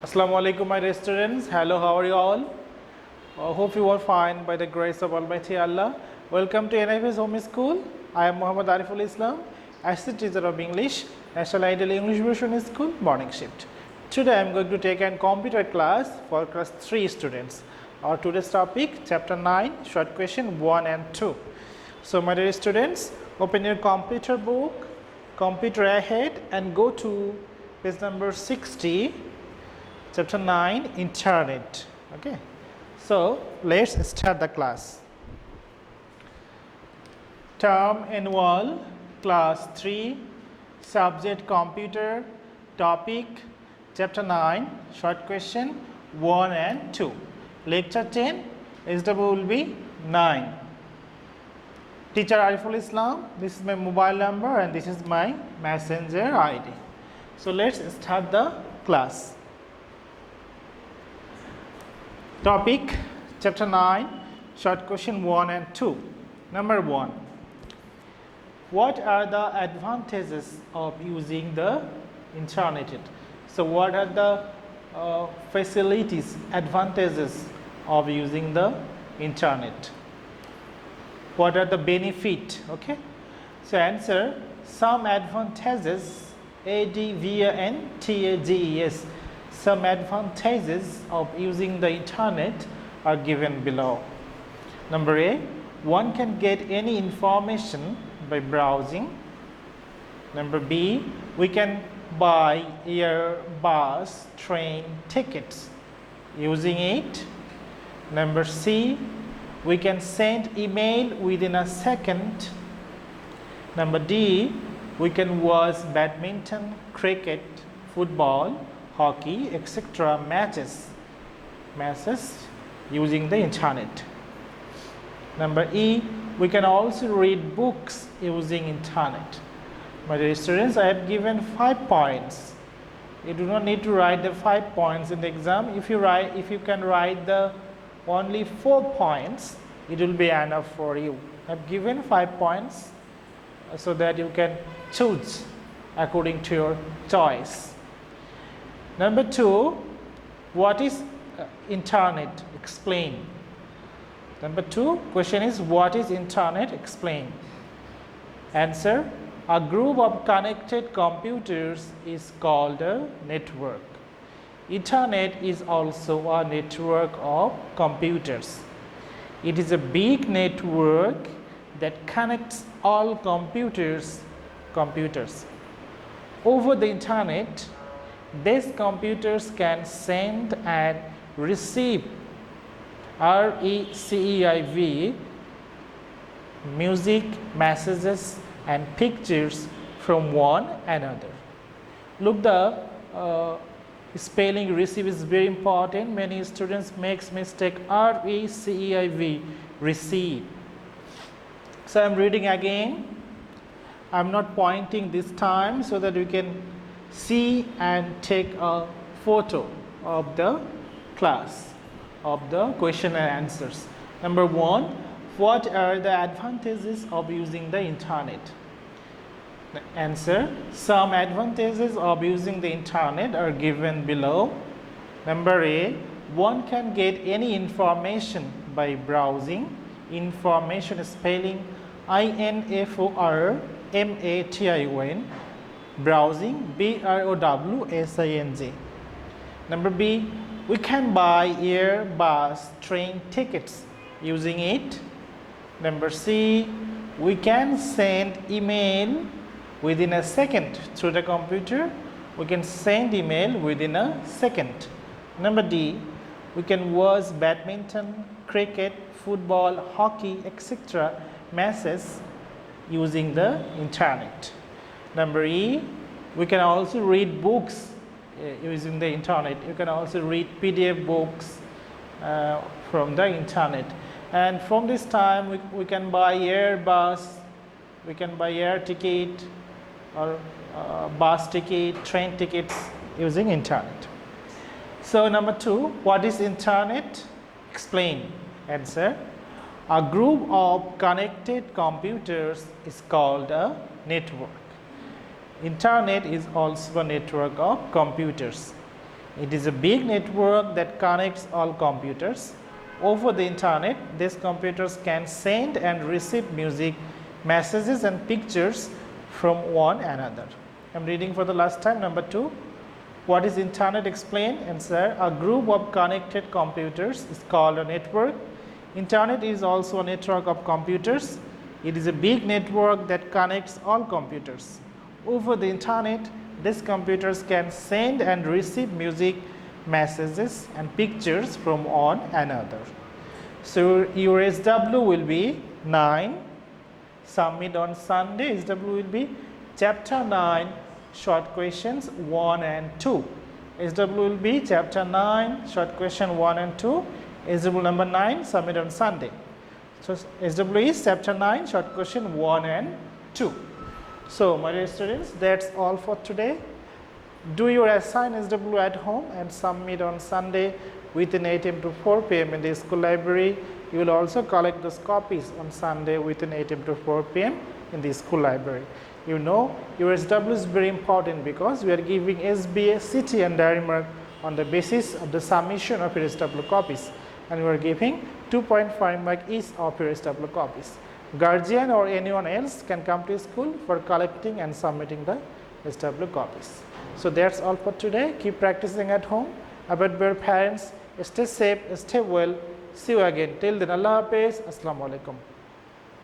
Assalamu alaikum, my dear students. Hello, how are you all? Hope you are fine by the grace of Almighty Allah. Welcome to NIF's Home School. I am Muhammad Ariful Islam, Assistant Teacher of English, National Ideal English Version School, Morning Shift. Today I am going to take a computer class for class 3 students. Our today's topic, Chapter 9, Short Question 1 and 2. So, my dear students, open your computer book, computer ahead, and go to page number 60. Chapter 9, Internet. Okay, so let's start the class. Term Annual, Class 3, Subject Computer, Topic Chapter 9, Short Question 1 and 2. Lecture 10, SW will be 9. Teacher Ariful Islam, this is my mobile number and this is my messenger ID. So let's start the class. Topic Chapter 9, Short Question 1 and 2. Number 1. What are the advantages of using the internet? So what are the facilities, advantages of using the internet? What are the benefits? Okay. So answer, some advantages, ADVANTAGES. Some advantages of using the internet are given below. Number A, one can get any information by browsing. Number B, we can buy air, bus, train tickets using it. Number C, we can send email within a second. Number D, we can watch badminton, cricket, football, hockey, etc. matches using the internet. Number E, we can also read books using internet. My dear students, I have given 5 points. You do not need to write the 5 points in the exam. If you can write the only 4 points, it will be enough for you. I have given 5 points so that you can choose according to your choice. Number 2, what is internet? Explain. Number 2, question is, what is internet? Explain. Answer, a group of connected computers is called a network. Internet is also a network of computers. It is a big network that connects all computers. Over the internet, these computers can send and receive RECEIV music, messages and pictures from one another. Look, the spelling receive is very important. Many students makes mistake RECEIV, receive. So I am reading again. I am not pointing this time so that you can see and take a photo of the class, of the question and answers. Number 1, what are the advantages of using the internet? The answer, some advantages of using the internet are given below. Number A, one can get any information by browsing. Information spelling INFORMATION. Browsing, BROWSING. Number B, we can buy air, bus, train tickets using it. Number C, we can send email within a second through the computer. We can send email within a second. Number D, we can watch badminton, cricket, football, hockey, etc. matches using the internet. Number E, we can also read books using the internet. You can also read PDF books from the internet. And from this time, we can buy air, bus, we can buy air ticket or bus ticket, train tickets using internet. So number 2, what is internet? Explain. Answer, a group of connected computers is called a network. Internet is also a network of computers. It is a big network that connects all computers. Over the internet, these computers can send and receive music, messages and pictures from one another. I am reading for the last time. Number 2. What is internet? Explain. Answer. A group of connected computers is called a network. Internet is also a network of computers. It is a big network that connects all computers. Over the internet, these computers can send and receive music, messages and pictures from one another. So your SW will be 9. Submit on Sunday. SW will be chapter 9, short questions 1 and 2. SW will be chapter 9, short question 1 and 2. SW number 9, submit on Sunday. So SW is chapter 9, short question 1 and 2. So my dear students, that's all for today. Do your assign SW at home and submit on Sunday within 8 am to 4 pm in the school library. You will also collect those copies on Sunday within 8 am to 4 pm in the school library. You know your SW is very important because we are giving SBA, city and diary mark on the basis of the submission of your SW copies, and we are giving 2.5 mark each of your SW copies. Guardian or anyone else can come to school for collecting and submitting the SW copies. So that's all for today. Keep practicing at home. Abide by your parents. Stay safe, stay well. See you again. Till then, Allah Hafiz. Assalamu alaikum.